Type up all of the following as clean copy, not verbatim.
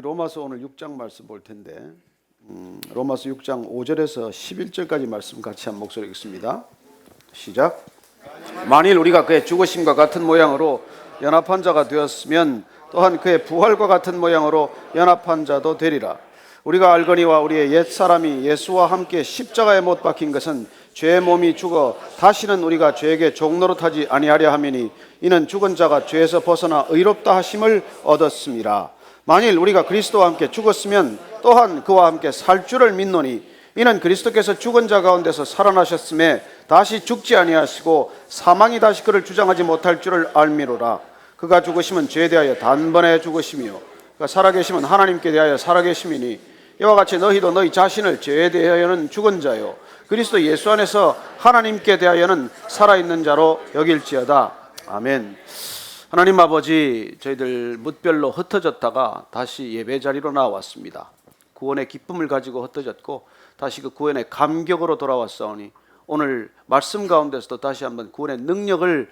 로마서 오늘 6장 말씀 볼 텐데 로마서 6장 5절에서 11절까지 말씀 같이 한 목소리 읽습니다. 시작. 만일 우리가 그의 죽으심과 같은 모양으로 연합한 자가 되었으면 또한 그의 부활과 같은 모양으로 연합한 자도 되리라. 우리가 알거니와 우리의 옛사람이 예수와 함께 십자가에 못 박힌 것은 죄의 몸이 죽어 다시는 우리가 죄에게 종노릇하지 아니하려 함이니 이는 죽은 자가 죄에서 벗어나 의롭다 하심을 얻었음이라. 만일 우리가 그리스도와 함께 죽었으면 또한 그와 함께 살 줄을 믿노니 이는 그리스도께서 죽은 자 가운데서 살아나셨음에 다시 죽지 아니하시고 사망이 다시 그를 주장하지 못할 줄을 알미로라. 그가 죽으심은 죄에 대하여 단번에 죽으심이요 그가 살아계심은 하나님께 대하여 살아계심이니 이와 같이 너희도 너희 자신을 죄에 대하여는 죽은 자요 그리스도 예수 안에서 하나님께 대하여는 살아있는 자로 여길지어다. 아멘. 하나님 아버지, 저희들 뭇별로 흩어졌다가 다시 예배 자리로 나왔습니다. 구원의 기쁨을 가지고 흩어졌고 다시 그 구원의 감격으로 돌아왔사오니 오늘 말씀 가운데서도 다시 한번 구원의 능력을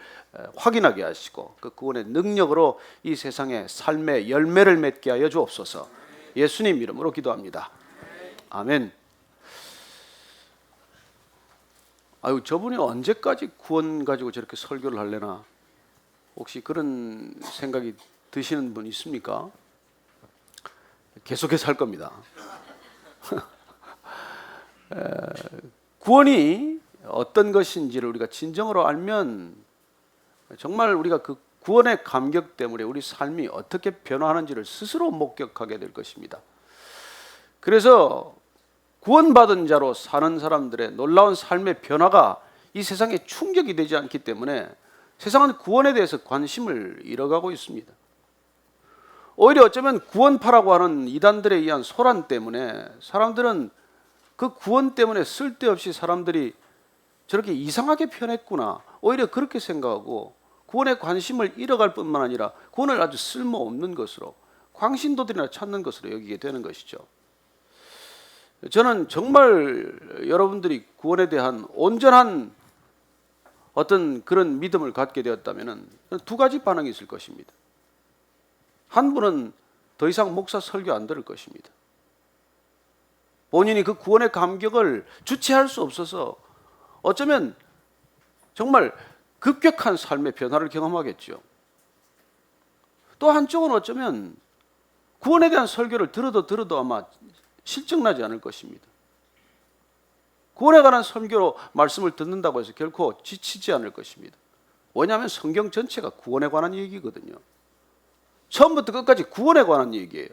확인하게 하시고 그 구원의 능력으로 이 세상에 삶의 열매를 맺게 하여 주옵소서. 예수님 이름으로 기도합니다. 아멘. 아유, 저분이 언제까지 구원 가지고 저렇게 설교를 하려나? 혹시 그런 생각이 드시는 분 있습니까? 계속해서 할 겁니다. 구원이 어떤 것인지를 우리가 진정으로 알면 정말 우리가 그 구원의 감격 때문에 우리 삶이 어떻게 변화하는지를 스스로 목격하게 될 것입니다. 그래서 구원받은 자로 사는 사람들의 놀라운 삶의 변화가 이 세상에 충격이 되지 않기 때문에 세상은 구원에 대해서 관심을 잃어가고 있습니다. 오히려 어쩌면 구원파라고 하는 이단들에 의한 소란 때문에 사람들은 그 구원 때문에 쓸데없이 사람들이 저렇게 이상하게 변했구나, 오히려 그렇게 생각하고 구원에 관심을 잃어갈 뿐만 아니라 구원을 아주 쓸모없는 것으로, 광신도들이나 찾는 것으로 여기게 되는 것이죠. 저는 정말 여러분들이 구원에 대한 온전한 어떤 그런 믿음을 갖게 되었다면 두 가지 반응이 있을 것입니다. 한 분은 더 이상 목사 설교 안 들을 것입니다. 본인이 그 구원의 감격을 주체할 수 없어서 어쩌면 정말 급격한 삶의 변화를 경험하겠죠. 또 한쪽은 어쩌면 구원에 대한 설교를 들어도 아마 실증나지 않을 것입니다. 구원에 관한 설교로 말씀을 듣는다고 해서 결코 지치지 않을 것입니다. 왜냐하면 성경 전체가 구원에 관한 얘기거든요. 처음부터 끝까지 구원에 관한 얘기예요.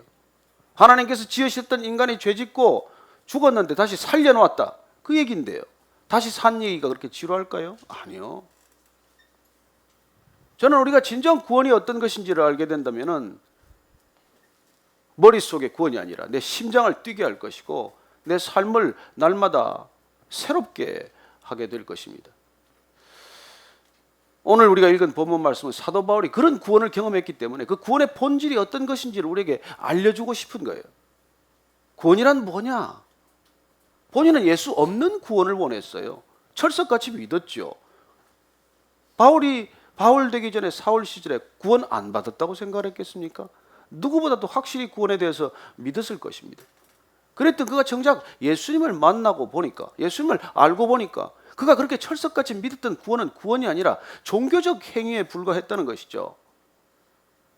하나님께서 지으셨던 인간이 죄짓고 죽었는데 다시 살려놓았다, 그 얘기인데요. 다시 산 얘기가 그렇게 지루할까요? 아니요. 저는 우리가 진정 구원이 어떤 것인지를 알게 된다면 머릿속의 구원이 아니라 내 심장을 뛰게 할 것이고 내 삶을 날마다 새롭게 하게 될 것입니다. 오늘 우리가 읽은 본문 말씀은 사도 바울이 그런 구원을 경험했기 때문에 그 구원의 본질이 어떤 것인지를 우리에게 알려주고 싶은 거예요. 구원이란 뭐냐? 본인은 예수 없는 구원을 원했어요. 철석같이 믿었죠. 바울 되기 전에 사울 시절에 구원 안 받았다고 생각했겠습니까? 누구보다도 확실히 구원에 대해서 믿었을 것입니다. 그랬던 그가 정작 예수님을 만나고 보니까, 예수님을 알고 보니까 그가 그렇게 철석같이 믿었던 구원은 구원이 아니라 종교적 행위에 불과했다는 것이죠.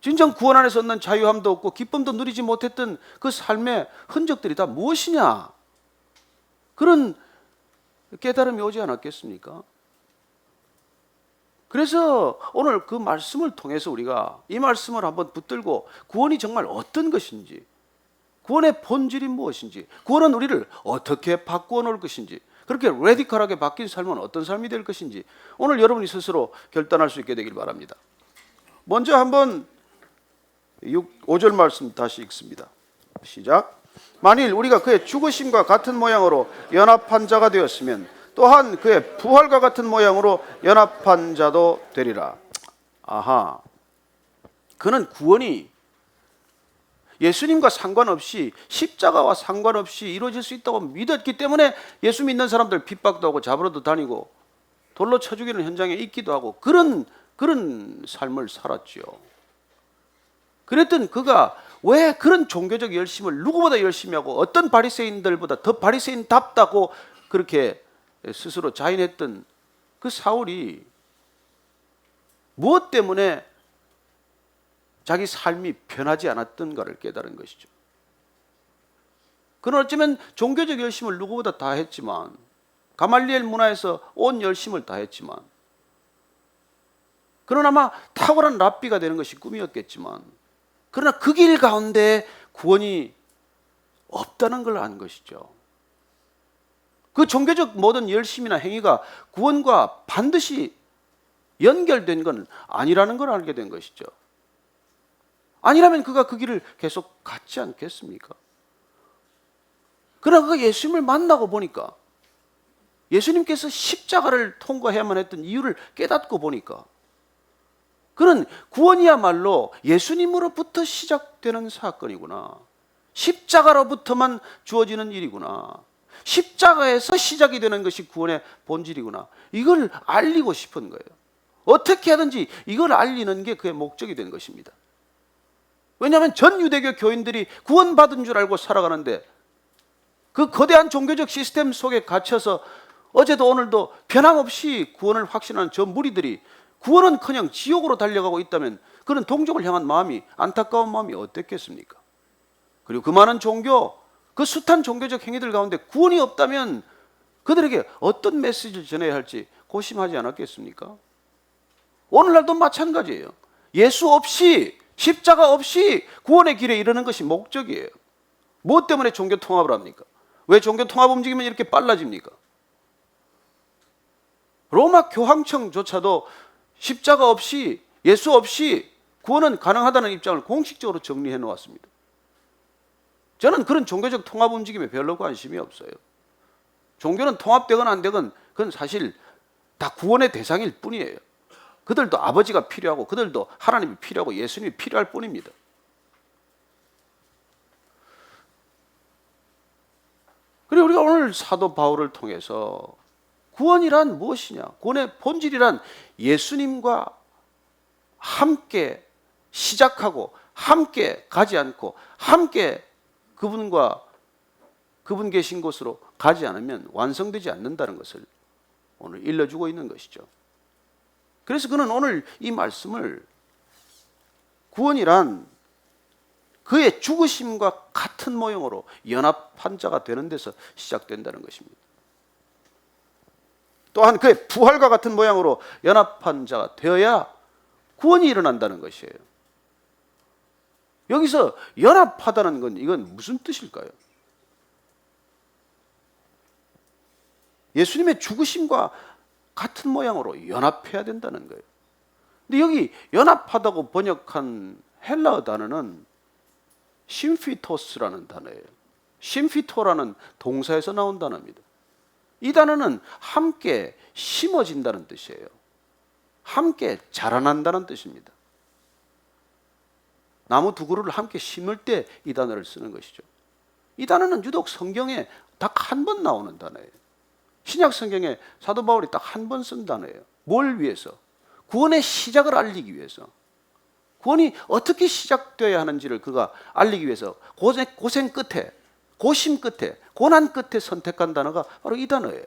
진정 구원 안에서 얻는 자유함도 없고 기쁨도 누리지 못했던 그 삶의 흔적들이 다 무엇이냐? 그런 깨달음이 오지 않았겠습니까? 그래서 오늘 그 말씀을 통해서 우리가 이 말씀을 한번 붙들고 구원이 정말 어떤 것인지, 구원의 본질이 무엇인지, 구원은 우리를 어떻게 바꾸어 놓을 것인지, 그렇게 레디컬하게 바뀐 삶은 어떤 삶이 될 것인지 오늘 여러분이 스스로 결단할 수 있게 되길 바랍니다. 먼저 한번 5절 말씀 다시 읽습니다. 시작. 만일 우리가 그의 죽으심과 같은 모양으로 연합한 자가 되었으면 또한 그의 부활과 같은 모양으로 연합한 자도 되리라. 아하, 그는 구원이 예수님과 상관없이, 십자가와 상관없이 이루어질 수 있다고 믿었기 때문에 예수 믿는 사람들 핍박도 하고 잡으러도 다니고 돌로 쳐 죽이는 현장에 있기도 하고 그런 삶을 살았죠. 그랬던 그가 왜 그런 종교적 열심을 누구보다 열심히 하고 어떤 바리새인들보다 더 바리새인답다고 그렇게 스스로 자인했던 그 사울이 무엇 때문에 자기 삶이 변하지 않았던가를 깨달은 것이죠. 그는 어쩌면 종교적 열심을 누구보다 다 했지만, 가말리엘 문화에서 온 열심을 다 했지만, 그는 아마 탁월한 랍비가 되는 것이 꿈이었겠지만, 그러나 그 길 가운데 구원이 없다는 걸 안 것이죠. 그 종교적 모든 열심이나 행위가 구원과 반드시 연결된 건 아니라는 걸 알게 된 것이죠. 아니라면 그가 그 길을 계속 갔지 않겠습니까? 그러나 그가 예수님을 만나고 보니까, 예수님께서 십자가를 통과해야만 했던 이유를 깨닫고 보니까, 그는 구원이야말로 예수님으로부터 시작되는 사건이구나, 십자가로부터만 주어지는 일이구나, 십자가에서 시작이 되는 것이 구원의 본질이구나, 이걸 알리고 싶은 거예요. 어떻게 하든지 이걸 알리는 게 그의 목적이 된 것입니다. 왜냐하면 전 유대교 교인들이 구원받은 줄 알고 살아가는데, 그 거대한 종교적 시스템 속에 갇혀서 어제도 오늘도 변함없이 구원을 확신하는 저 무리들이 구원은커녕 지옥으로 달려가고 있다면, 그런 동족을 향한 마음이, 안타까운 마음이 어땠겠습니까? 그리고 그 많은 종교, 그 숱한 종교적 행위들 가운데 구원이 없다면 그들에게 어떤 메시지를 전해야 할지 고심하지 않았겠습니까? 오늘날도 마찬가지예요. 예수 없이, 십자가 없이 구원의 길에 이르는 것이 목적이에요. 무엇 때문에 종교 통합을 합니까? 왜 종교 통합 움직이면 이렇게 빨라집니까? 로마 교황청조차도 십자가 없이, 예수 없이 구원은 가능하다는 입장을 공식적으로 정리해 놓았습니다. 저는 그런 종교적 통합 움직임에 별로 관심이 없어요. 종교는 통합되건 안 되건 그건 사실 다 구원의 대상일 뿐이에요. 그들도 아버지가 필요하고, 그들도 하나님이 필요하고, 예수님이 필요할 뿐입니다. 그리고 우리가 오늘 사도 바울을 통해서 구원이란 무엇이냐, 구원의 본질이란 예수님과 함께 시작하고 함께 가지 않고 함께 그분과 그분 계신 곳으로 가지 않으면 완성되지 않는다는 것을 오늘 일러주고 있는 것이죠. 그래서 그는 오늘 이 말씀을 구원이란 그의 죽으심과 같은 모형으로 연합한 자가 되는 데서 시작된다는 것입니다. 또한 그의 부활과 같은 모양으로 연합한 자가 되어야 구원이 일어난다는 것이에요. 여기서 연합하다는 건 이건 무슨 뜻일까요? 예수님의 죽으심과 같은 모양으로 연합해야 된다는 거예요. 근데 여기 연합하다고 번역한 헬라어 단어는 심피토스라는 단어예요. 심피토라는 동사에서 나온 단어입니다. 이 단어는 함께 심어진다는 뜻이에요. 함께 자라난다는 뜻입니다. 나무 두 그루를 함께 심을 때 이 단어를 쓰는 것이죠. 이 단어는 유독 성경에 딱 한 번 나오는 단어예요. 신약 성경에 사도 바울이 딱 한 번 쓴 단어예요. 뭘 위해서? 구원의 시작을 알리기 위해서. 구원이 어떻게 시작되어야 하는지를 그가 알리기 위해서 고생 끝에, 고심 끝에, 고난 끝에 선택한 단어가 바로 이 단어예요.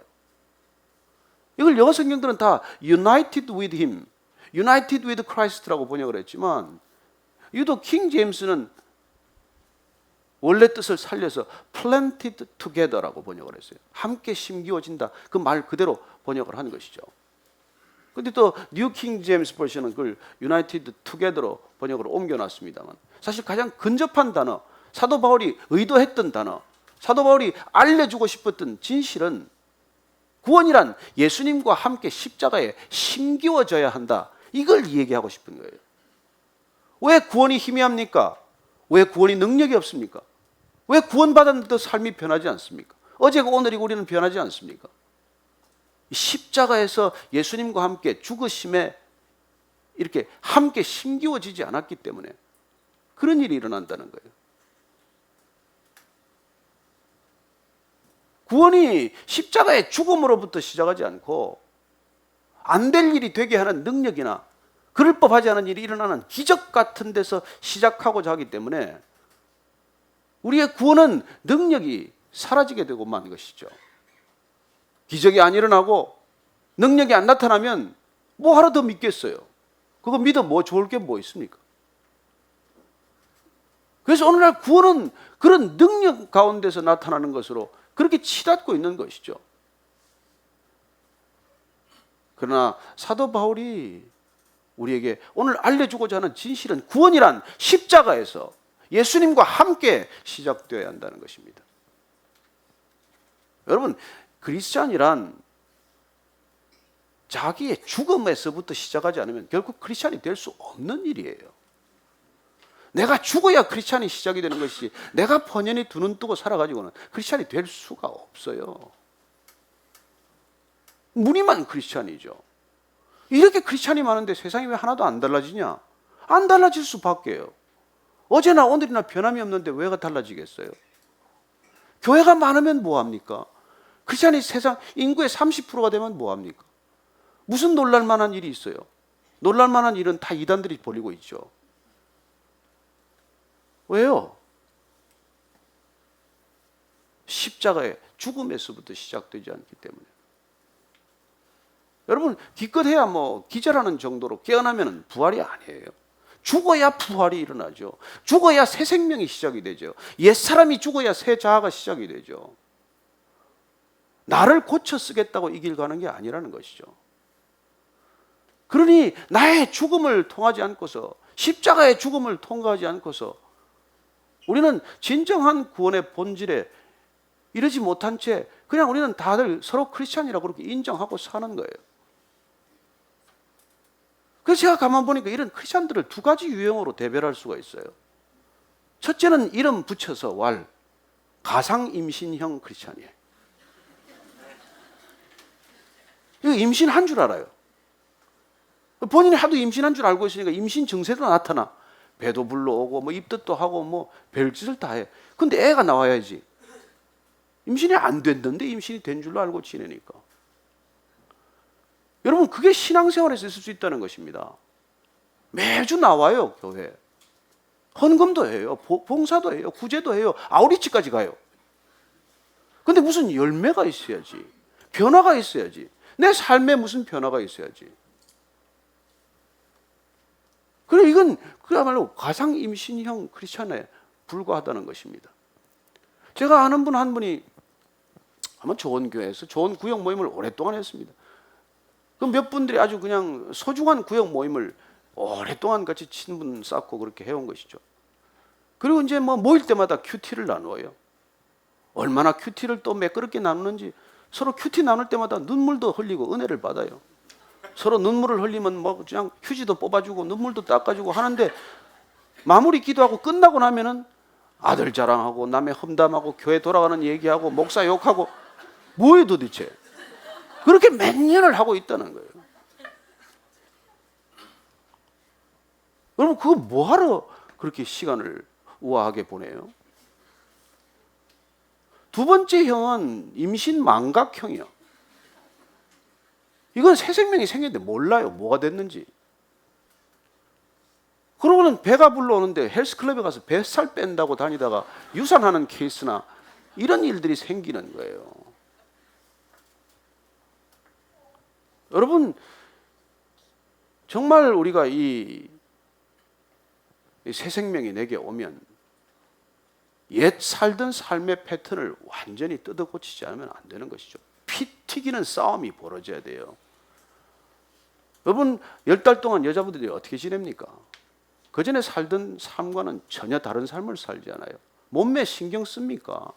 이걸 영어 성경들은 다 united with him, united with Christ라고 번역을 했지만, 유독 킹 제임스는 원래 뜻을 살려서 planted together라고 번역을 했어요. 함께 심기워진다. 그 말 그대로 번역을 한 것이죠. 근데 또 뉴 킹 제임스 버전은 그걸 united together로 번역으로 옮겨놨습니다만, 사실 가장 근접한 단어, 사도 바울이 의도했던 단어, 사도 바울이 알려주고 싶었던 진실은 구원이란 예수님과 함께 십자가에 심기워져야 한다. 이걸 얘기하고 싶은 거예요. 왜 구원이 희미합니까? 왜 구원이 능력이 없습니까? 왜 구원받았는데도 삶이 변하지 않습니까? 어제가 오늘이고 우리는 변하지 않습니까? 십자가에서 예수님과 함께 죽으심에 이렇게 함께 심기워지지 않았기 때문에 그런 일이 일어난다는 거예요. 구원이 십자가의 죽음으로부터 시작하지 않고 안 될 일이 되게 하는 능력이나 그럴 법하지 않은 일이 일어나는 기적 같은 데서 시작하고자 하기 때문에 우리의 구원은 능력이 사라지게 되고 만 것이죠. 기적이 안 일어나고 능력이 안 나타나면 뭐 하러 더 믿겠어요? 그거 믿어 뭐 좋을 게 뭐 있습니까? 그래서 오늘날 구원은 그런 능력 가운데서 나타나는 것으로 그렇게 치닫고 있는 것이죠. 그러나 사도 바울이 우리에게 오늘 알려주고자 하는 진실은 구원이란 십자가에서 예수님과 함께 시작되어야 한다는 것입니다. 여러분, 크리스찬이란 자기의 죽음에서부터 시작하지 않으면 결국 크리스찬이 될 수 없는 일이에요. 내가 죽어야 크리스찬이 시작이 되는 것이지, 내가 번연히 두 눈 뜨고 살아가지고는 크리스찬이 될 수가 없어요. 무늬만 크리스찬이죠. 이렇게 크리스찬이 많은데 세상이 왜 하나도 안 달라지냐? 안 달라질 수밖에요. 어제나 오늘이나 변함이 없는데 왜가 달라지겠어요? 교회가 많으면 뭐합니까? 크리스찬이 세상 인구의 30%가 되면 뭐합니까? 무슨 놀랄만한 일이 있어요? 놀랄만한 일은 다 이단들이 벌이고 있죠. 왜요? 십자가의 죽음에서부터 시작되지 않기 때문에. 여러분, 기껏해야 뭐 기절하는 정도로 깨어나면 부활이 아니에요. 죽어야 부활이 일어나죠. 죽어야 새 생명이 시작이 되죠. 옛사람이 죽어야 새 자아가 시작이 되죠. 나를 고쳐 쓰겠다고 이 길 가는 게 아니라는 것이죠. 그러니 나의 죽음을 통하지 않고서, 십자가의 죽음을 통과하지 않고서 우리는 진정한 구원의 본질에 이르지 못한 채 그냥 우리는 다들 서로 크리스찬이라고 그렇게 인정하고 사는 거예요. 그래서 제가 가만 보니까 이런 크리스찬들을 두 가지 유형으로 대별할 수가 있어요. 첫째는 이름 붙여서 왈, 가상 임신형 크리스찬이에요. 이거 임신한 줄 알아요. 본인이 하도 임신한 줄 알고 있으니까 임신 증세도 나타나. 배도 불러오고 뭐 입덧도 하고 뭐 별짓을 다 해. 근데 애가 나와야지. 임신이 안 됐는데 임신이 된 줄로 알고 지내니까. 여러분, 그게 신앙생활에서 있을 수 있다는 것입니다. 매주 나와요, 교회. 헌금도 해요, 봉사도 해요, 구제도 해요, 아우리치까지 가요. 근데 무슨 열매가 있어야지, 변화가 있어야지, 내 삶에 무슨 변화가 있어야지. 그래, 이건 그야말로 가상 임신형 크리스찬에 불과하다는 것입니다. 제가 아는 분 한 분이 아마 좋은 교회에서 좋은 구역 모임을 오랫동안 했습니다. 그 몇 분들이 아주 그냥 소중한 구역 모임을 오랫동안 같이 친분 쌓고 그렇게 해온 것이죠. 그리고 이제 뭐 모일 때마다 큐티를 나누어요. 얼마나 큐티를 또 매끄럽게 나누는지, 서로 큐티 나눌 때마다 눈물도 흘리고 은혜를 받아요. 서로 눈물을 흘리면 뭐 그냥 휴지도 뽑아주고 눈물도 닦아주고 하는데, 마무리 기도하고 끝나고 나면은 아들 자랑하고 남의 험담하고 교회 돌아가는 얘기하고 목사 욕하고, 뭐예요 도대체? 그렇게 몇 년을 하고 있다는 거예요. 여러분, 그거 뭐하러 그렇게 시간을 우아하게 보내요? 두 번째 형은 임신 망각형이요. 이건 새 생명이 생겼는데 몰라요, 뭐가 됐는지. 그러고는 배가 불러오는데 헬스클럽에 가서 뱃살 뺀다고 다니다가 유산하는 케이스나 이런 일들이 생기는 거예요. 여러분, 정말 우리가 이 새 생명이 내게 오면 옛 살던 삶의 패턴을 완전히 뜯어 고치지 않으면 안 되는 것이죠. 피 튀기는 싸움이 벌어져야 돼요. 여러분, 10달 동안 여자분들이 어떻게 지냅니까? 그 전에 살던 삶과는 전혀 다른 삶을 살잖아요. 몸매 신경 씁니까?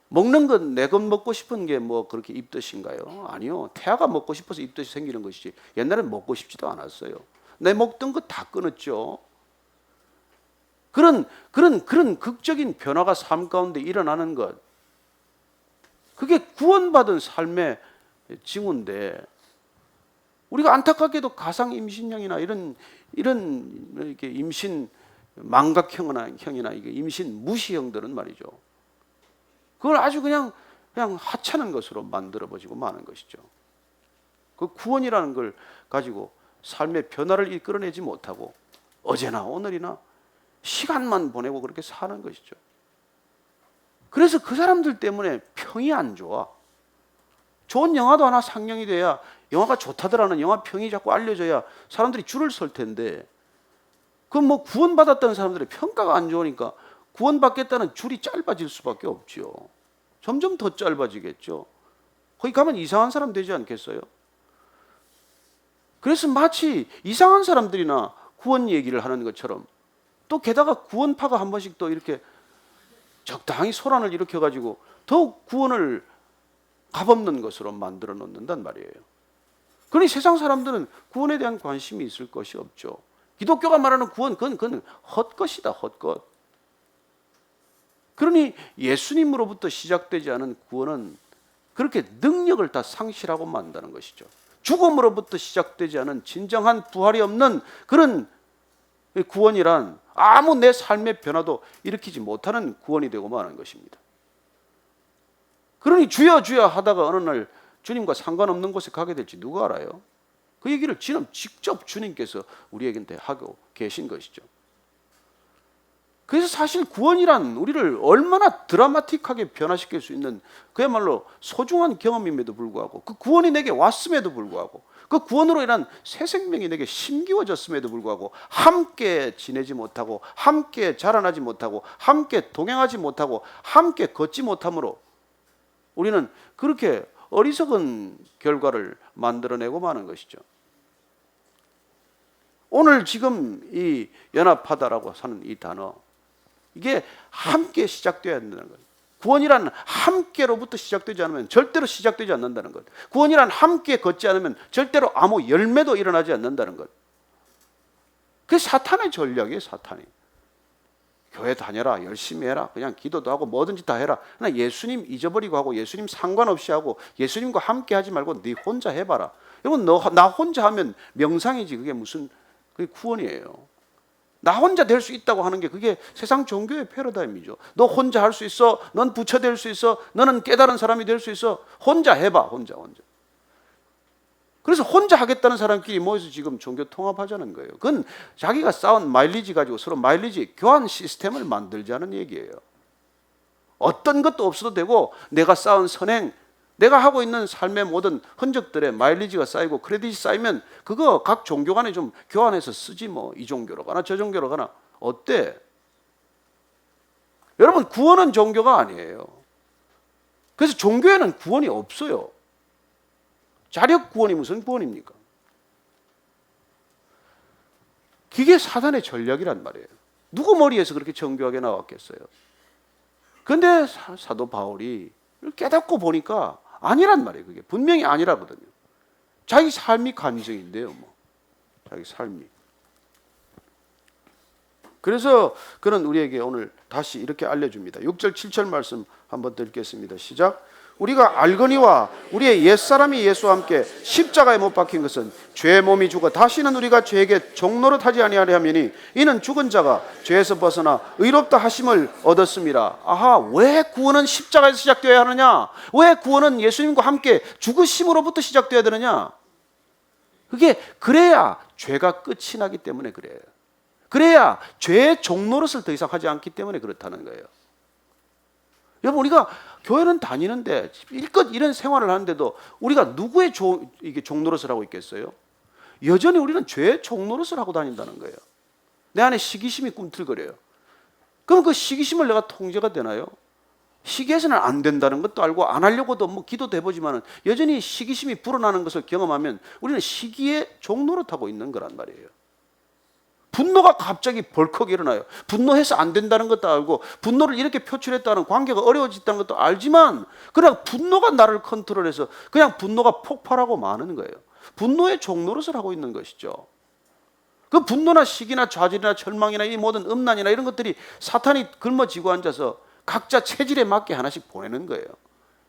먹는 건 내 것 먹고 싶은 게 뭐 그렇게 입덧인가요? 아니요. 태아가 먹고 싶어서 입덧이 생기는 것이지, 옛날엔 먹고 싶지도 않았어요. 내 먹던 거 다 끊었죠. 그런 극적인 변화가 삶 가운데 일어나는 것, 그게 구원받은 삶의 징후인데, 우리가 안타깝게도 가상 임신형이나 이런 이렇게 임신 망각형이나 이게 임신 무시형들은 말이죠, 그걸 아주 그냥 하찮은 것으로 만들어버리고 마는 것이죠. 그 구원이라는 걸 가지고 삶의 변화를 이끌어내지 못하고 어제나 오늘이나 시간만 보내고 그렇게 사는 것이죠. 그래서 그 사람들 때문에 평이 안 좋아. 좋은 영화도 하나 상영이 돼야 영화가 좋다더라는 영화 평이 자꾸 알려져야 사람들이 줄을 설 텐데, 그럼 뭐 구원받았다는 사람들의 평가가 안 좋으니까 구원받겠다는 줄이 짧아질 수밖에 없죠. 점점 더 짧아지겠죠. 거기 가면 이상한 사람 되지 않겠어요? 그래서 마치 이상한 사람들이나 구원 얘기를 하는 것처럼, 또 게다가 구원파가 한 번씩 또 이렇게 적당히 소란을 일으켜가지고 더욱 구원을 값없는 것으로 만들어 놓는단 말이에요. 그러니 세상 사람들은 구원에 대한 관심이 있을 것이 없죠. 기독교가 말하는 구원, 그건 헛것이다, 헛것. 그러니 예수님으로부터 시작되지 않은 구원은 그렇게 능력을 다 상실하고 만다는 것이죠. 죽음으로부터 시작되지 않은 진정한 부활이 없는 그런 구원이란 아무 내 삶의 변화도 일으키지 못하는 구원이 되고 마는 것입니다. 그러니 주여 주여 하다가 어느 날 주님과 상관없는 곳에 가게 될지 누가 알아요? 그 얘기를 지금 직접 주님께서 우리에게 하고 계신 것이죠. 그래서 사실 구원이란 우리를 얼마나 드라마틱하게 변화시킬 수 있는 그야말로 소중한 경험임에도 불구하고, 그 구원이 내게 왔음에도 불구하고, 그 구원으로 인한 새 생명이 내게 심기워졌음에도 불구하고 함께 지내지 못하고, 함께 자라나지 못하고, 함께 동행하지 못하고, 함께 걷지 못함으로 우리는 그렇게 어리석은 결과를 만들어내고 마는 것이죠. 오늘 지금 이 연합하다라고 하는 이 단어, 이게 함께 시작되어야 된다는 것. 구원이란 함께로부터 시작되지 않으면 절대로 시작되지 않는다는 것. 구원이란 함께 걷지 않으면 절대로 아무 열매도 일어나지 않는다는 것. 그게 사탄의 전략이에요, 사탄이. 교회 다녀라, 열심히 해라, 그냥 기도도 하고 뭐든지 다 해라. 그러나 예수님 잊어버리고 하고 예수님 상관없이 하고 예수님과 함께 하지 말고 네 혼자 해봐라. 여러분, 나 혼자 하면 명상이지 그게 무슨 그게 구원이에요. 나 혼자 될 수 있다고 하는 게 그게 세상 종교의 패러다임이죠. 너 혼자 할 수 있어, 넌 부처 될 수 있어, 너는 깨달은 사람이 될 수 있어. 혼자 해봐, 혼자. 그래서 혼자 하겠다는 사람끼리 모여서 지금 종교 통합하자는 거예요. 그건 자기가 쌓은 마일리지 가지고 서로 마일리지 교환 시스템을 만들자는 얘기예요. 어떤 것도 없어도 되고 내가 쌓은 선행, 내가 하고 있는 삶의 모든 흔적들에 마일리지가 쌓이고 크레딧이 쌓이면 그거 각 종교 간에 좀 교환해서 쓰지 뭐. 이 종교로 가나 저 종교로 가나 어때? 여러분, 구원은 종교가 아니에요. 그래서 종교에는 구원이 없어요. 자력 구원이 무슨 구원입니까? 그게 사단의 전략이란 말이에요. 누구 머리에서 그렇게 정교하게 나왔겠어요? 그런데 사도 바울이 깨닫고 보니까 아니란 말이에요. 그게 분명히 아니라거든요. 자기 삶이 간증인데요, 뭐. 자기 삶이. 그래서 그는 우리에게 오늘 다시 이렇게 알려줍니다. 6절 7절 말씀 한번 더 읽겠습니다. 시작. 우리가 알거니와 우리의 옛사람이 예수와 함께 십자가에 못 박힌 것은 죄의 몸이 죽어 다시는 우리가 죄에게 종노릇 하지 아니하려 함이니 이는 죽은 자가 죄에서 벗어나 의롭다 하심을 얻었습니다. 아하, 왜 구원은 십자가에서 시작되어야 하느냐? 왜 구원은 예수님과 함께 죽으심으로부터 시작되어야 되느냐? 그게 그래야 죄가 끝이 나기 때문에 그래요. 그래야 죄의 종노릇을 더 이상 하지 않기 때문에 그렇다는 거예요. 여러분, 우리가 교회는 다니는데 일껏 이런 생활을 하는데도 우리가 누구의 이게 종노릇을 하고 있겠어요? 여전히 우리는 죄의 종노릇을 하고 다닌다는 거예요. 내 안에 시기심이 꿈틀거려요. 그럼 그 시기심을 내가 통제가 되나요? 시기해서는 안 된다는 것도 알고 안 하려고도 뭐 기도도 해보지만 여전히 시기심이 불어나는 것을 경험하면 우리는 시기에 종노릇하고 있는 거란 말이에요. 분노가 갑자기 벌컥 일어나요. 분노해서 안 된다는 것도 알고 분노를 이렇게 표출했다는 관계가 어려워졌다는 것도 알지만 그냥 분노가 나를 컨트롤해서 그냥 분노가 폭발하고 마는 거예요. 분노의 종노릇을 하고 있는 것이죠. 그 분노나 시기나 좌절이나 절망이나 이 모든 음란이나 이런 것들이 사탄이 굶어지고 앉아서 각자 체질에 맞게 하나씩 보내는 거예요.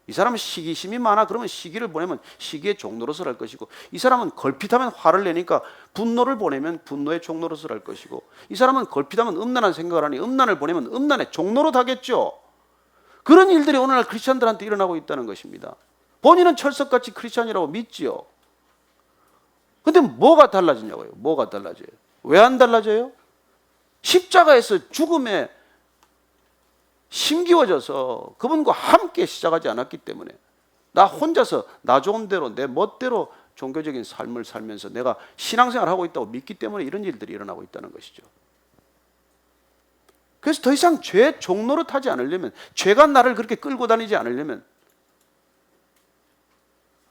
이 사람은 시기심이 많아. 그러면 시기를 보내면 시기의 종노릇을 할 것이고, 이 사람은 걸핏하면 화를 내니까 분노를 보내면 분노의 종노릇을 할 것이고, 이 사람은 걸핏하면 음란한 생각을 하니 음란을 보내면 음란의 종노릇 하겠죠. 그런 일들이 오늘날 크리스찬들한테 일어나고 있다는 것입니다. 본인은 철석같이 크리스찬이라고 믿지요. 근데 뭐가 달라지냐고요? 뭐가 달라져요? 왜 안 달라져요? 십자가에서 죽음의 심기워져서 그분과 함께 시작하지 않았기 때문에 나 혼자서 나 좋은 대로 내 멋대로 종교적인 삶을 살면서 내가 신앙생활을 하고 있다고 믿기 때문에 이런 일들이 일어나고 있다는 것이죠. 그래서 더 이상 죄 종노릇 하지 않으려면, 죄가 나를 그렇게 끌고 다니지 않으려면,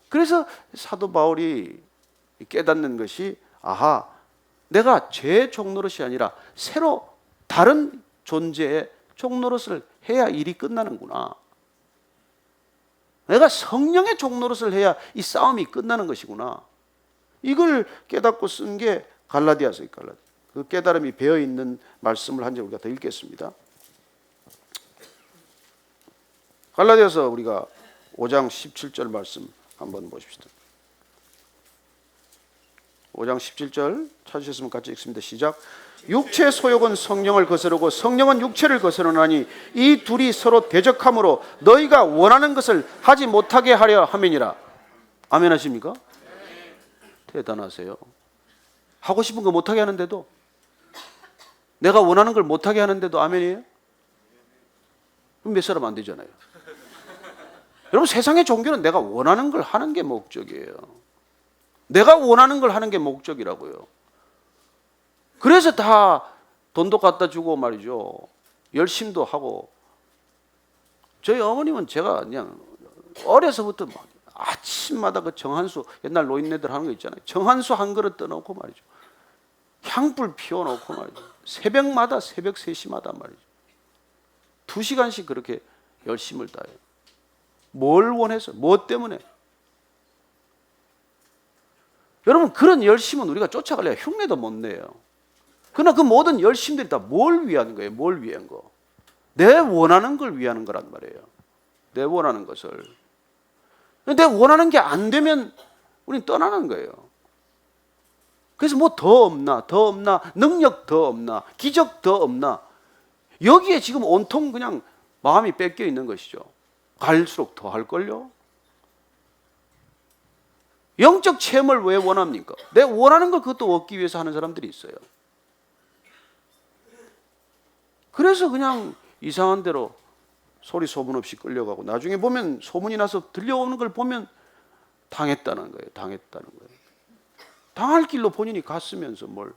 그래서 사도 바울이 깨닫는 것이, 아하, 내가 죄 종노릇이 아니라 새로 다른 존재의 종노릇을 해야 일이 끝나는구나. 내가 성령의 종노릇을 해야 이 싸움이 끝나는 것이구나. 이걸 깨닫고 쓴 게 갈라디아서의 갈라디아. 그 깨달음이 배어있는 말씀을 한 절 우리가 더 읽겠습니다. 갈라디아서 우리가 5장 17절 말씀 한번 보십시다. 5장 17절 찾으셨으면 같이 읽습니다. 시작. 육체의 소욕은 성령을 거스르고 성령은 육체를 거스르나니 이 둘이 서로 대적함으로 너희가 원하는 것을 하지 못하게 하려 함이니라. 아멘 하십니까? 대단하세요. 하고 싶은 거 못하게 하는데도, 내가 원하는 걸 못하게 하는데도 아멘이에요? 그럼 몇 사람 안 되잖아요. 여러분, 세상의 종교는 내가 원하는 걸 하는 게 목적이에요. 내가 원하는 걸 하는 게 목적이라고요. 그래서 다 돈도 갖다 주고 말이죠. 열심도 하고. 저희 어머님은 제가 그냥 어려서부터 막 아침마다 그 정한수, 옛날 노인네들 하는 거 있잖아요. 정한수 한 그릇 떠놓고 말이죠. 향불 피워놓고 말이죠. 새벽마다, 새벽 3시마다 말이죠. 2시간씩 그렇게 열심을 다해요. 뭘 원해서, 뭐 때문에? 여러분, 그런 열심은 우리가 쫓아가려면 흉내도 못 내요. 그러나 그 모든 열심들이 다 뭘 위한 거예요? 뭘 위한 거? 내 원하는 걸 위하는 거란 말이에요. 내 원하는 것을. 내 원하는 게 안 되면 우리는 떠나는 거예요. 그래서 뭐 더 없나, 더 없나, 능력 더 없나, 기적 더 없나. 여기에 지금 온통 그냥 마음이 뺏겨 있는 것이죠. 갈수록 더 할걸요? 영적 체험을 왜 원합니까? 내 원하는 걸 그것도 얻기 위해서 하는 사람들이 있어요. 그래서 그냥 이상한 대로 소리 소문 없이 끌려가고, 나중에 보면 소문이 나서 들려오는 걸 보면 당했다는 거예요. 당했다는 거예요. 당할 길로 본인이 갔으면서 뭘.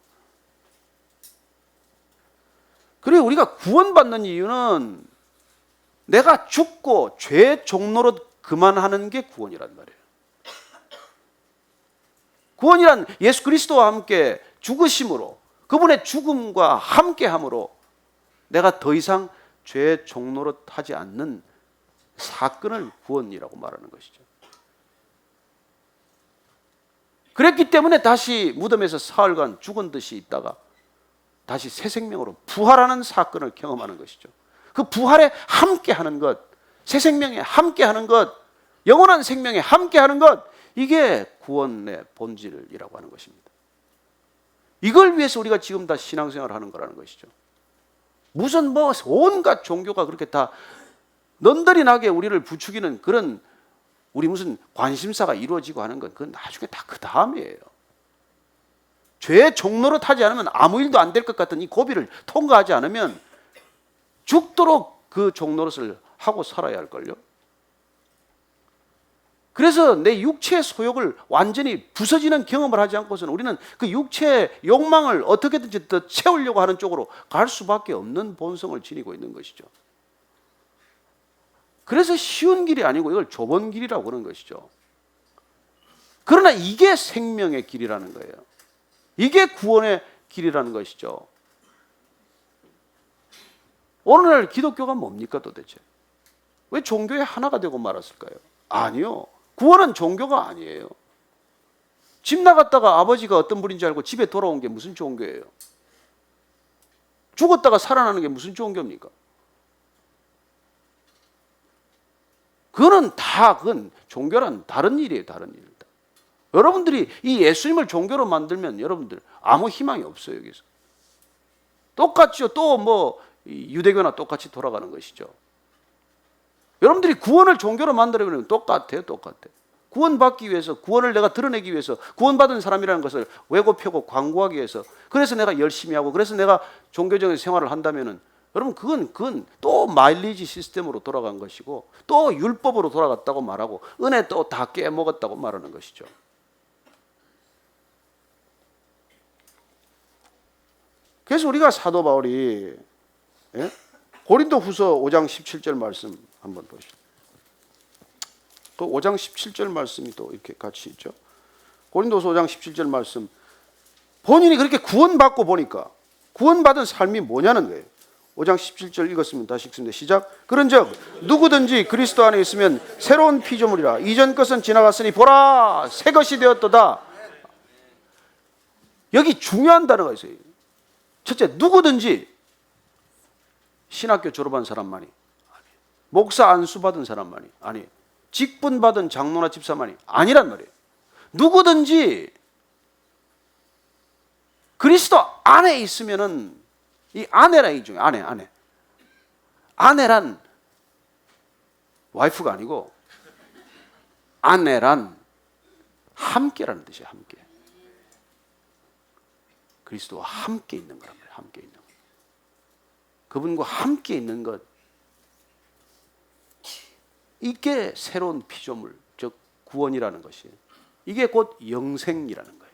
그래, 우리가 구원받는 이유는 내가 죽고 죄 종노릇 그만하는 게 구원이란 말이에요. 구원이란 예수 그리스도와 함께 죽으심으로, 그분의 죽음과 함께함으로 내가 더 이상 죄 종노릇 하지 않는 사건을 구원이라고 말하는 것이죠. 그랬기 때문에 다시 무덤에서 사흘간 죽은 듯이 있다가 다시 새 생명으로 부활하는 사건을 경험하는 것이죠. 그 부활에 함께하는 것, 새 생명에 함께하는 것, 영원한 생명에 함께하는 것, 이게 구원의 본질이라고 하는 것입니다. 이걸 위해서 우리가 지금 다 신앙생활을 하는 거라는 것이죠. 무슨 뭐 온갖 종교가 그렇게 다 넌더리 나게 우리를 부추기는 그런, 우리 무슨 관심사가 이루어지고 하는 건 그건 나중에 다 그 다음이에요. 죄의 종노릇 하지 않으면 아무 일도 안 될 것 같은 이 고비를 통과하지 않으면 죽도록 그 종노릇을 하고 살아야 할걸요. 그래서 내 육체의 소욕을 완전히 부서지는 경험을 하지 않고서는 우리는 그 육체의 욕망을 어떻게든지 더 채우려고 하는 쪽으로 갈 수밖에 없는 본성을 지니고 있는 것이죠. 그래서 쉬운 길이 아니고 이걸 좁은 길이라고 그러는 것이죠. 그러나 이게 생명의 길이라는 거예요. 이게 구원의 길이라는 것이죠. 오늘날 기독교가 뭡니까 도대체? 왜 종교의 하나가 되고 말았을까요? 아니요. 구원은 종교가 아니에요. 집 나갔다가 아버지가 어떤 분인지 알고 집에 돌아온 게 무슨 종교예요? 죽었다가 살아나는 게 무슨 종교입니까? 그건 종교란 다른 일이에요, 다른 일이다. 여러분들이 이 예수님을 종교로 만들면 여러분들 아무 희망이 없어요, 여기서. 똑같죠. 또 뭐 유대교나 똑같이 돌아가는 것이죠. 여러분들이 구원을 종교로 만들어버리면 똑같아요, 똑같아. 구원받기 위해서, 구원을 내가 드러내기 위해서, 구원받은 사람이라는 것을 왜곡 펴고 광고하기 위해서, 그래서 내가 열심히 하고, 그래서 내가 종교적인 생활을 한다면은 여러분 그건 또 마일리지 시스템으로 돌아간 것이고 또 율법으로 돌아갔다고 말하고 은혜 또 다 깨먹었다고 말하는 것이죠. 그래서 우리가 사도 바울이 고린도후서 5장 17절 말씀 한번 보십시오. 그 5장 17절 말씀이 또 이렇게 같이 있죠. 고린도후서 5장 17절 말씀, 본인이 그렇게 구원받고 보니까 구원받은 삶이 뭐냐는 거예요. 5장 17절 읽었으면 다시 읽습니다. 시작. 그런즉 누구든지 그리스도 안에 있으면 새로운 피조물이라. 이전 것은 지나갔으니 보라 새 것이 되었도다. 여기 중요한 단어가 있어요. 첫째, 누구든지. 신학교 졸업한 사람만이 아니에요. 목사 안수 받은 사람만이 아니에요. 직분 받은 장로나 집사만이 아니란 말이에요. 누구든지 그리스도 안에 있으면은, 이 아내란 이 중에 아내란 와이프가 아니고 아내란 함께라는 뜻이에요. 함께. 그리스도와 함께 있는 거란 말이에요. 함께 있는 것. 그분과 함께 있는 것, 이게 새로운 피조물, 즉 구원이라는 것이에요. 이게 곧 영생이라는 거예요.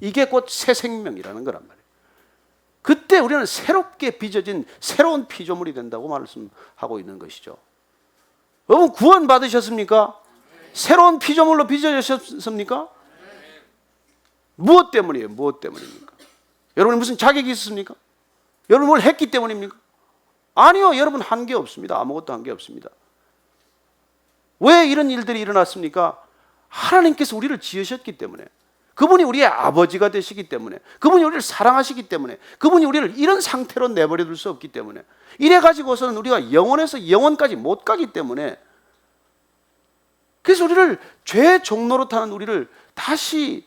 이게 곧 새 생명이라는 거란 말이에요. 그때 우리는 새롭게 빚어진 새로운 피조물이 된다고 말씀하고 있는 것이죠. 여러분 구원 받으셨습니까? 새로운 피조물로 빚어졌습니까? 무엇 때문이에요? 무엇 때문입니까? 여러분이 무슨 자격이 있습니까? 여러분 뭘 했기 때문입니까? 아니요. 여러분 한 게 없습니다. 아무것도 한 게 없습니다. 왜 이런 일들이 일어났습니까? 하나님께서 우리를 지으셨기 때문에, 그분이 우리의 아버지가 되시기 때문에, 그분이 우리를 사랑하시기 때문에, 그분이 우리를 이런 상태로 내버려 둘 수 없기 때문에, 이래 가지고서는 우리가 영원에서 영원까지 못 가기 때문에, 그래서 우리를 죄의 종로로 타는 우리를 다시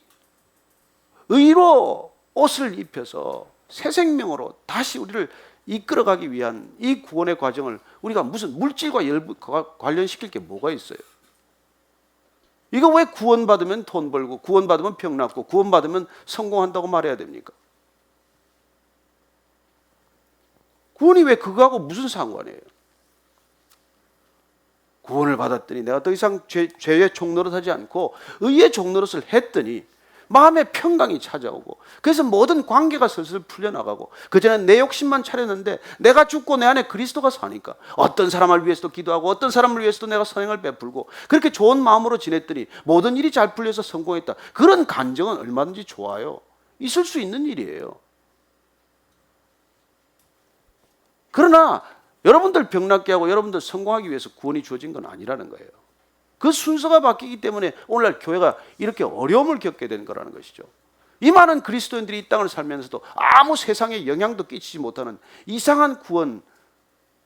의로 옷을 입혀서 새 생명으로 다시 우리를 이끌어가기 위한 이 구원의 과정을 우리가 무슨 물질과 관련시킬 게 뭐가 있어요? 이거 왜 구원받으면 돈 벌고 구원받으면 병 낫고 구원받으면 성공한다고 말해야 됩니까? 구원이 왜 그거하고 무슨 상관이에요? 구원을 받았더니 내가 더 이상 죄의 종노릇하지 않고 의의 종노릇을 했더니 마음의 평강이 찾아오고, 그래서 모든 관계가 슬슬 풀려나가고, 그전엔 내 욕심만 차렸는데 내가 죽고 내 안에 그리스도가 사니까 어떤 사람을 위해서도 기도하고 어떤 사람을 위해서도 내가 선행을 베풀고 그렇게 좋은 마음으로 지냈더니 모든 일이 잘 풀려서 성공했다. 그런 감정은 얼마든지 좋아요. 있을 수 있는 일이에요. 그러나 여러분들 병낫게 하고 여러분들 성공하기 위해서 구원이 주어진 건 아니라는 거예요. 그 순서가 바뀌기 때문에 오늘날 교회가 이렇게 어려움을 겪게 된 거라는 것이죠. 이 많은 그리스도인들이 이 땅을 살면서도 아무 세상에 영향도 끼치지 못하는 이상한 구원,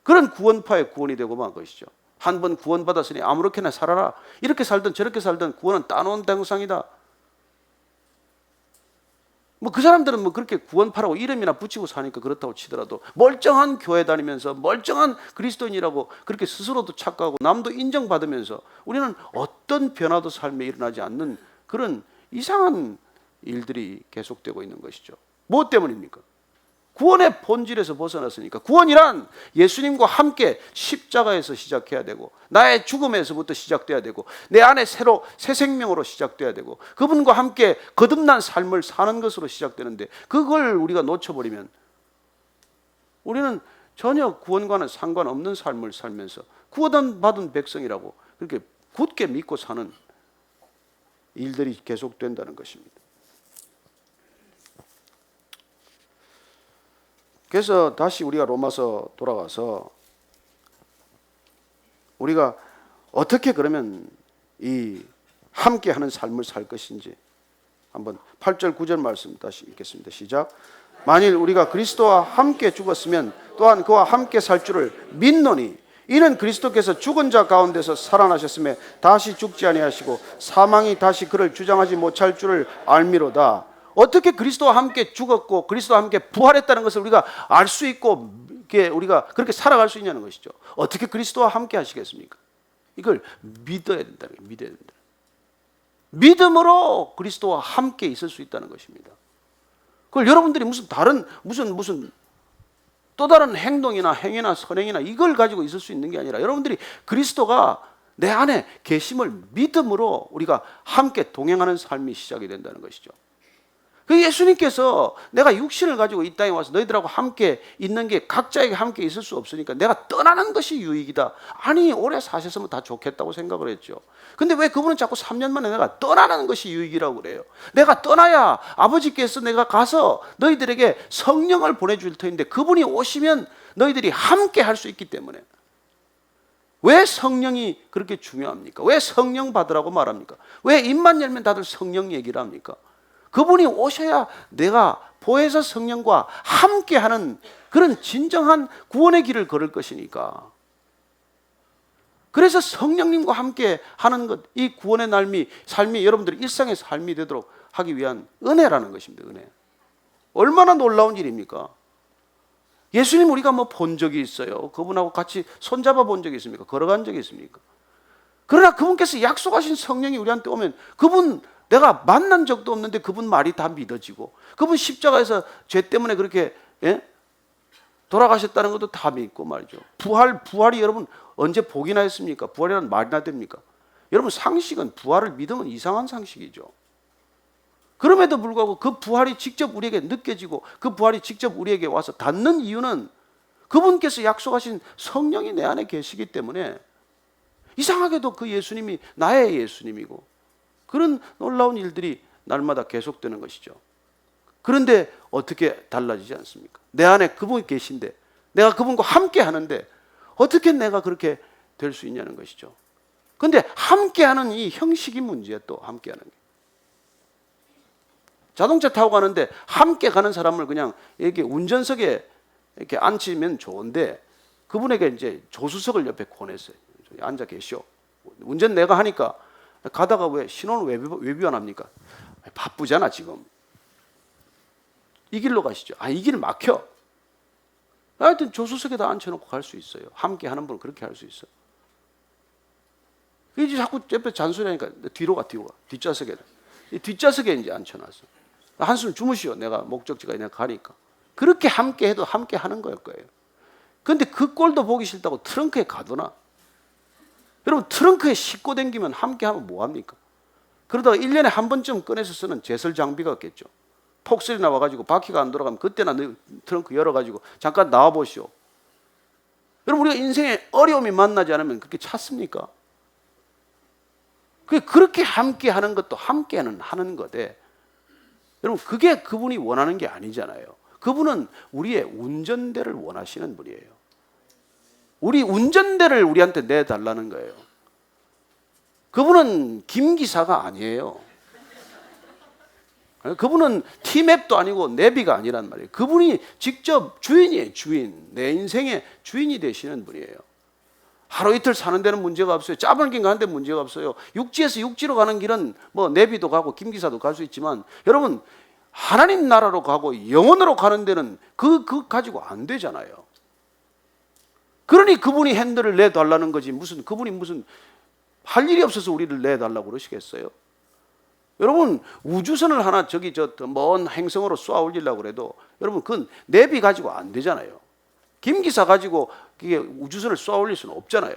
그런 구원파의 구원이 되고 만 것이죠. 한 번 구원받았으니 아무렇게나 살아라, 이렇게 살든 저렇게 살든 구원은 따놓은 당상이다. 뭐 그 사람들은 뭐 그렇게 구원파라고 이름이나 붙이고 사니까 그렇다고 치더라도 멀쩡한 교회 다니면서 멀쩡한 그리스도인이라고 그렇게 스스로도 착각하고 남도 인정받으면서 우리는 어떤 변화도 삶에 일어나지 않는 그런 이상한 일들이 계속되고 있는 것이죠. 무엇 때문입니까? 구원의 본질에서 벗어났으니까. 구원이란 예수님과 함께 십자가에서 시작해야 되고 나의 죽음에서부터 시작돼야 되고 내 안에 새로 새 생명으로 시작돼야 되고 그분과 함께 거듭난 삶을 사는 것으로 시작되는데, 그걸 우리가 놓쳐버리면 우리는 전혀 구원과는 상관없는 삶을 살면서 구원받은 백성이라고 그렇게 굳게 믿고 사는 일들이 계속된다는 것입니다. 그래서 다시 우리가 로마서 돌아가서 우리가 어떻게 그러면 이 함께하는 삶을 살 것인지 한번 8절 9절 말씀 다시 읽겠습니다. 시작. 만일 우리가 그리스도와 함께 죽었으면 또한 그와 함께 살 줄을 믿노니 이는 그리스도께서 죽은 자 가운데서 살아나셨음에 다시 죽지 아니하시고 사망이 다시 그를 주장하지 못할 줄을 알미로다. 어떻게 그리스도와 함께 죽었고 그리스도와 함께 부활했다는 것을 우리가 알 수 있고 우리가 그렇게 살아갈 수 있냐는 것이죠. 어떻게 그리스도와 함께 하시겠습니까? 이걸 믿어야 된다는 거예요. 믿어야 된다. 믿음으로 그리스도와 함께 있을 수 있다는 것입니다. 그걸 여러분들이 무슨 다른 무슨 또 다른 행동이나 행위나 선행이나 이걸 가지고 있을 수 있는 게 아니라 여러분들이 그리스도가 내 안에 계심을 믿음으로 우리가 함께 동행하는 삶이 시작이 된다는 것이죠. 그 예수님께서 내가 육신을 가지고 이 땅에 와서 너희들하고 함께 있는 게 각자에게 함께 있을 수 없으니까 내가 떠나는 것이 유익이다. 아니 오래 사셨으면 다 좋겠다고 생각을 했죠. 근데 왜 그분은 자꾸 3년 만에 내가 떠나는 것이 유익이라고 그래요? 내가 떠나야 아버지께서 내가 가서 너희들에게 성령을 보내줄 터인데 그분이 오시면 너희들이 함께 할 수 있기 때문에. 왜 성령이 그렇게 중요합니까? 왜 성령 받으라고 말합니까? 왜 입만 열면 다들 성령 얘기를 합니까? 그분이 오셔야 내가 보혜사 성령과 함께하는 그런 진정한 구원의 길을 걸을 것이니까. 그래서 성령님과 함께 하는 것, 이 구원의 삶이 여러분들의 일상의 삶이 되도록 하기 위한 은혜라는 것입니다. 은혜. 얼마나 놀라운 일입니까? 예수님 우리가 뭐 본 적이 있어요? 그분하고 같이 손잡아 본 적이 있습니까? 걸어간 적이 있습니까? 그러나 그분께서 약속하신 성령이 우리한테 오면 그분 내가 만난 적도 없는데 그분 말이 다 믿어지고 그분 십자가에서 죄 때문에 그렇게 돌아가셨다는 것도 다 믿고 말이죠. 부활이 여러분 언제 복이나 했습니까? 부활이라는 말이나 됩니까? 여러분 상식은 부활을 믿으면 이상한 상식이죠. 그럼에도 불구하고 그 부활이 직접 우리에게 느껴지고 그 부활이 직접 우리에게 와서 닿는 이유는 그분께서 약속하신 성령이 내 안에 계시기 때문에 이상하게도 그 예수님이 나의 예수님이고 그런 놀라운 일들이 날마다 계속되는 것이죠. 그런데 어떻게 달라지지 않습니까? 내 안에 그분이 계신데 내가 그분과 함께 하는데 어떻게 내가 그렇게 될 수 있냐는 것이죠. 그런데 함께하는 이 형식이 문제야. 또 함께하는 게. 자동차 타고 가는데 함께 가는 사람을 그냥 이렇게 운전석에 이렇게 앉히면 좋은데 그분에게 이제 조수석을 옆에 권했어요. 앉아 계시오. 운전 내가 하니까 가다가 왜 신호는 왜 위반합니까? 바쁘잖아 지금. 이 길로 가시죠. 이 길 막혀. 하여튼 조수석에다 앉혀놓고 갈 수 있어요. 함께 하는 분은 그렇게 할 수 있어요. 이제 자꾸 옆에 잔소리하니까 뒤로 가. 뒷좌석에. 뒷좌석에 이제 앉혀놨어. 한숨 주무시오. 내가 목적지가 내가 가니까. 그렇게 함께 해도 함께 하는 거예요. 그런데 그 꼴도 보기 싫다고 트렁크에 가두나? 여러분 트렁크에 싣고 다니면 함께 하면 뭐합니까? 그러다가 1년에 한 번쯤 꺼내서 쓰는 제설 장비가 없겠죠. 톡소리 나와가지고 바퀴가 안 돌아가면 그때나 트렁크 열어가지고 잠깐 나와보시오. 여러분 우리가 인생에 어려움이 만나지 않으면 그렇게 찾습니까? 그렇게 함께 하는 것도 함께는 하는 거데 여러분 그게 그분이 원하는 게 아니잖아요. 그분은 우리의 운전대를 원하시는 분이에요. 우리 운전대를 우리한테 내달라는 거예요. 그분은 김기사가 아니에요. 그분은 티맵도 아니고 내비가 아니란 말이에요. 그분이 직접 주인이에요. 주인. 내 인생의 주인이 되시는 분이에요. 하루 이틀 사는 데는 문제가 없어요. 짧은 길 가는 데 문제가 없어요. 육지에서 육지로 가는 길은 뭐 내비도 가고 김기사도 갈 수 있지만 여러분 하나님 나라로 가고 영원으로 가는 데는 그거 가지고 안 되잖아요. 그러니 그분이 핸들을 내달라는 거지 그분이 무슨 할 일이 없어서 우리를 내달라고 그러시겠어요? 여러분 우주선을 하나 저기 저 먼 행성으로 쏘아 올리려고 그래도 여러분 그건 내비 가지고 안 되잖아요. 김기사 가지고 그게 우주선을 쏘아 올릴 수는 없잖아요.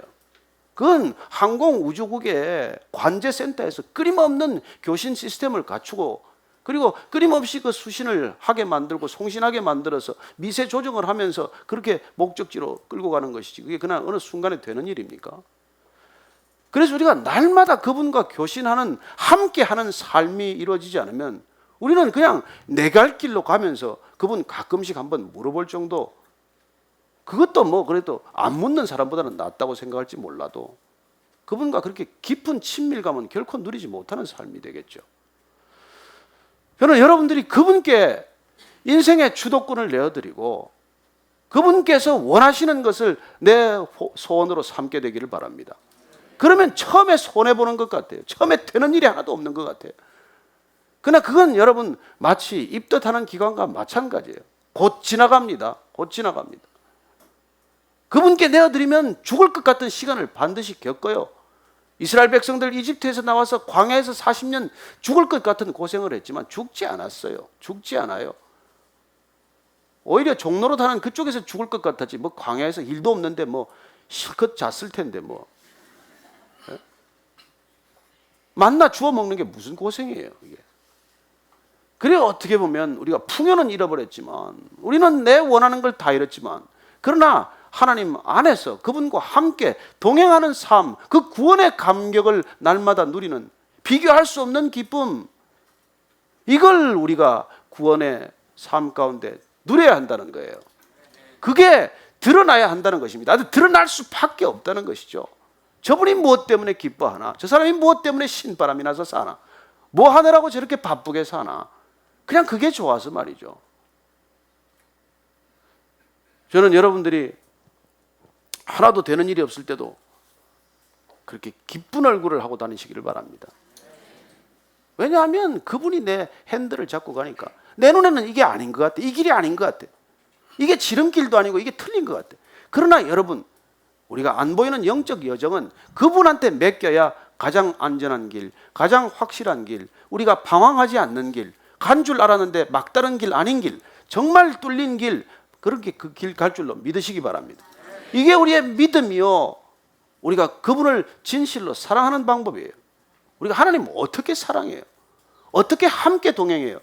그건 항공우주국의 관제센터에서 끊임없는 교신 시스템을 갖추고 그리고 끊임없이 그 수신을 하게 만들고 송신하게 만들어서 미세 조정을 하면서 그렇게 목적지로 끌고 가는 것이지 그게 그냥 어느 순간에 되는 일입니까? 그래서 우리가 날마다 그분과 교신하는 함께하는 삶이 이루어지지 않으면 우리는 그냥 내 갈 길로 가면서 그분 가끔씩 한번 물어볼 정도 그것도 뭐 그래도 안 묻는 사람보다는 낫다고 생각할지 몰라도 그분과 그렇게 깊은 친밀감은 결코 누리지 못하는 삶이 되겠죠. 저는 여러분들이 그분께 인생의 주도권을 내어드리고 그분께서 원하시는 것을 내 소원으로 삼게 되기를 바랍니다. 그러면 처음에 손해보는 것 같아요. 처음에 되는 일이 하나도 없는 것 같아요. 그러나 그건 여러분 마치 입덧하는 기간과 마찬가지예요. 곧 지나갑니다. 곧 지나갑니다. 그분께 내어드리면 죽을 것 같은 시간을 반드시 겪어요. 이스라엘 백성들 이집트에서 나와서 광야에서 40년 죽을 것 같은 고생을 했지만 죽지 않았어요. 죽지 않아요. 오히려 종로로 타는 그쪽에서 죽을 것 같았지. 뭐 광야에서 일도 없는데 뭐 실컷 잤을 텐데 뭐. 예? 만나 주워 먹는 게 무슨 고생이에요, 이게. 그래 어떻게 보면 우리가 풍요는 잃어버렸지만, 우리는 내 원하는 걸 다 잃었지만, 그러나 하나님 안에서 그분과 함께 동행하는 삶, 그 구원의 감격을 날마다 누리는 비교할 수 없는 기쁨, 이걸 우리가 구원의 삶 가운데 누려야 한다는 거예요. 그게 드러나야 한다는 것입니다. 드러날 수밖에 없다는 것이죠. 저분이 무엇 때문에 기뻐하나? 저 사람이 무엇 때문에 신바람이 나서 사나? 뭐 하느라고 저렇게 바쁘게 사나? 그냥 그게 좋아서 말이죠. 저는 여러분들이 하나도 되는 일이 없을 때도 그렇게 기쁜 얼굴을 하고 다니시기를 바랍니다. 왜냐하면 그분이 내 핸들을 잡고 가니까 내 눈에는 이게 아닌 것 같아. 이 길이 아닌 것 같아. 이게 지름길도 아니고 이게 틀린 것 같아. 그러나 여러분, 우리가 안 보이는 영적 여정은 그분한테 맡겨야 가장 안전한 길, 가장 확실한 길, 우리가 방황하지 않는 길, 간 줄 알았는데 막다른 길 아닌 길, 정말 뚫린 길, 그렇게 그 길 갈 줄로 믿으시기 바랍니다. 이게 우리의 믿음이요, 우리가 그분을 진실로 사랑하는 방법이에요. 우리가 하나님 어떻게 사랑해요? 어떻게 함께 동행해요?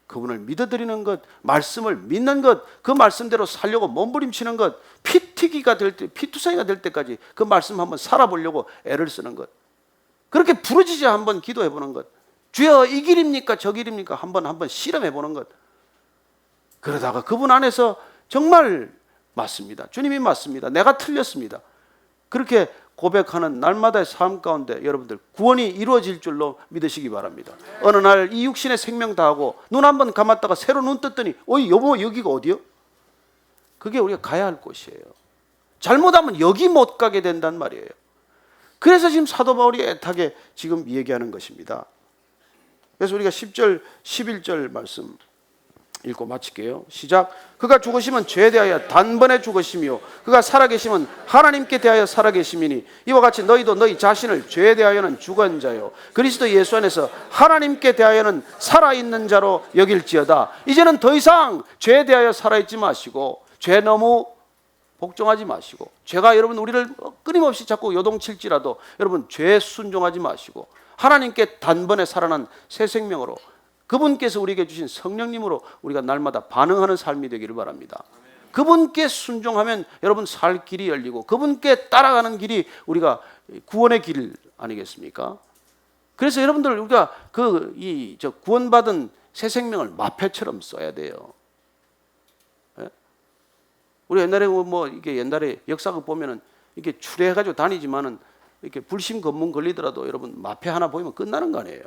그분을 믿어드리는 것, 말씀을 믿는 것, 그 말씀대로 살려고 몸부림치는 것, 피튀기가 될 때, 피투성이가 될 때까지 그 말씀 한번 살아보려고 애를 쓰는 것, 그렇게 부르짖어 한번 기도해보는 것, 주여 이 길입니까 저 길입니까 한번 실험해보는 것. 그러다가 그분 안에서 정말 맞습니다, 주님이 맞습니다, 내가 틀렸습니다, 그렇게 고백하는 날마다의 삶 가운데 여러분들 구원이 이루어질 줄로 믿으시기 바랍니다. 어느 날 이 육신의 생명 다하고 눈 한번 감았다가 새로 눈 떴더니 여보 여기가 어디요? 그게 우리가 가야 할 곳이에요. 잘못하면 여기 못 가게 된단 말이에요. 그래서 지금 사도 바울이 애타게 지금 얘기하는 것입니다. 그래서 우리가 10절 11절 말씀 읽고 마칠게요. 시작. 그가 죽으시면 죄에 대하여 단번에 죽으시며 그가 살아계시면 하나님께 대하여 살아계심이니 이와 같이 너희도 너희 자신을 죄에 대하여는 죽은 자요 그리스도 예수 안에서 하나님께 대하여는 살아있는 자로 여길지어다. 이제는 더 이상 죄에 대하여 살아있지 마시고, 죄 너무 복종하지 마시고, 죄가 여러분 우리를 끊임없이 자꾸 요동칠지라도 여러분 죄에 순종하지 마시고, 하나님께 단번에 살아난 새 생명으로 그분께서 우리에게 주신 성령님으로 우리가 날마다 반응하는 삶이 되기를 바랍니다. 그분께 순종하면 여러분 살 길이 열리고, 그분께 따라가는 길이 우리가 구원의 길 아니겠습니까? 그래서 여러분들 우리가 구원받은 새 생명을 마패처럼 써야 돼요. 우리 옛날에 이게 옛날에 역사극 보면은 이렇게 추리해가지고 다니지만은 이렇게 불심 검문 걸리더라도 여러분 마패 하나 보이면 끝나는 거 아니에요.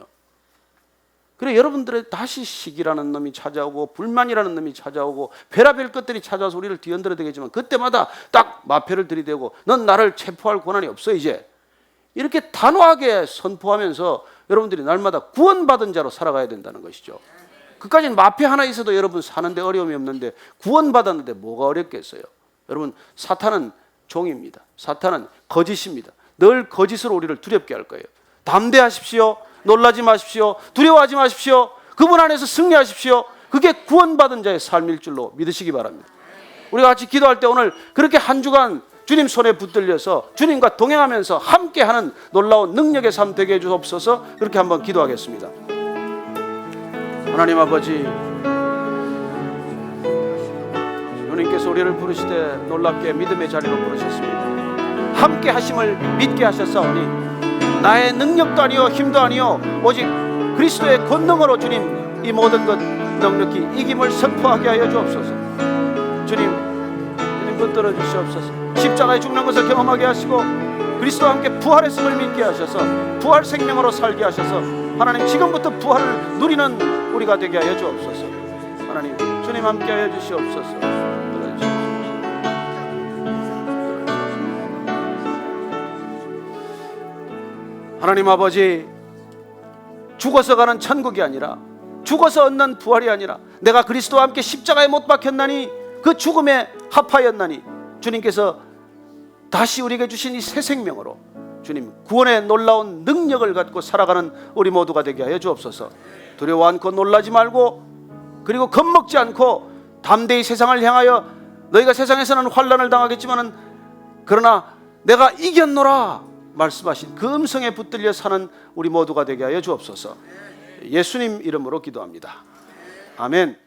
그래 여러분들의 다시 시기라는 놈이 찾아오고 불만이라는 놈이 찾아오고 별의별 것들이 찾아와서 우리를 뒤흔들어 되겠지만, 그때마다 딱 마패를 들이대고 넌 나를 체포할 권한이 없어 이제, 이렇게 단호하게 선포하면서 여러분들이 날마다 구원받은 자로 살아가야 된다는 것이죠. 그까지는 마패 하나 있어도 여러분 사는데 어려움이 없는데 구원받았는데 뭐가 어렵겠어요? 여러분 사탄은 종입니다. 사탄은 거짓입니다. 늘 거짓으로 우리를 두렵게 할 거예요. 담대하십시오. 놀라지 마십시오. 두려워하지 마십시오. 그분 안에서 승리하십시오. 그게 구원받은 자의 삶일 줄로 믿으시기 바랍니다. 우리가 같이 기도할 때 오늘 그렇게 한 주간 주님 손에 붙들려서 주님과 동행하면서 함께하는 놀라운 능력의 삶 되게 해주옵소서. 그렇게 한번 기도하겠습니다. 하나님 아버지, 주님께서 우리를 부르시되 놀랍게 믿음의 자리로 부르셨습니다. 함께 하심을 믿게 하셨사오니 나의 능력도 아니요 힘도 아니요 오직 그리스도의 권능으로 주님 이 모든 것 넉넉히 이김을 선포하게 하여 주옵소서. 주님 붙들어 주시옵소서. 십자가에 죽는 것을 경험하게 하시고 그리스도와 함께 부활했음을 믿게 하셔서 부활 생명으로 살게 하셔서 하나님 지금부터 부활을 누리는 우리가 되게 하여 주옵소서. 하나님 주님 함께 하여 주시옵소서. 하나님 아버지, 죽어서 가는 천국이 아니라, 죽어서 얻는 부활이 아니라 내가 그리스도와 함께 십자가에 못 박혔나니 그 죽음에 합하였나니 주님께서 다시 우리에게 주신 이 새 생명으로 주님 구원의 놀라운 능력을 갖고 살아가는 우리 모두가 되게 하여 주옵소서. 두려워 않고 놀라지 말고, 그리고 겁먹지 않고 담대히 세상을 향하여 너희가 세상에서는 환난을 당하겠지만은 그러나 내가 이겼노라 말씀하신 그 음성에 붙들려 사는 우리 모두가 되게 하여 주옵소서. 예수님 이름으로 기도합니다. 아멘.